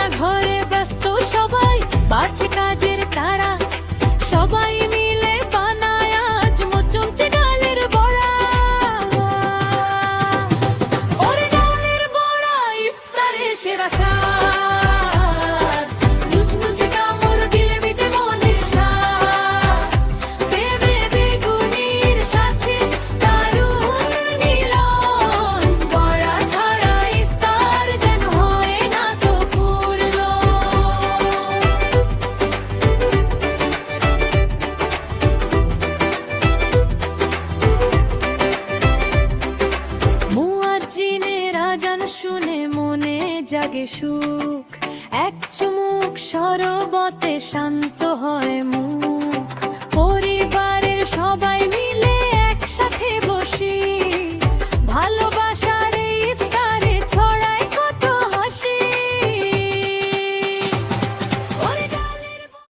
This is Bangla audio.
রান্নাঘরে ব্যস্ত সবাই, বাড়ছে কাজের তারা, সবাই মিলে বানায় আজ মুচমচে ডালের বড়া। ওরে ডালের বড়া ইফতারে সেরা স্বাদ, মুচমুচে কামড় দিলে মিটে মনের স্বাদ। দেবে বেগুনির সাথে দারুণ মিলন, বড়া ছাড়া ইফতার যেন হয় না তো পূর্ণ। মুয়াজ্জিনের আজান শুনে মনে জাগে সুখ, এক চুমুক শরবতে শান্ত হয় মন।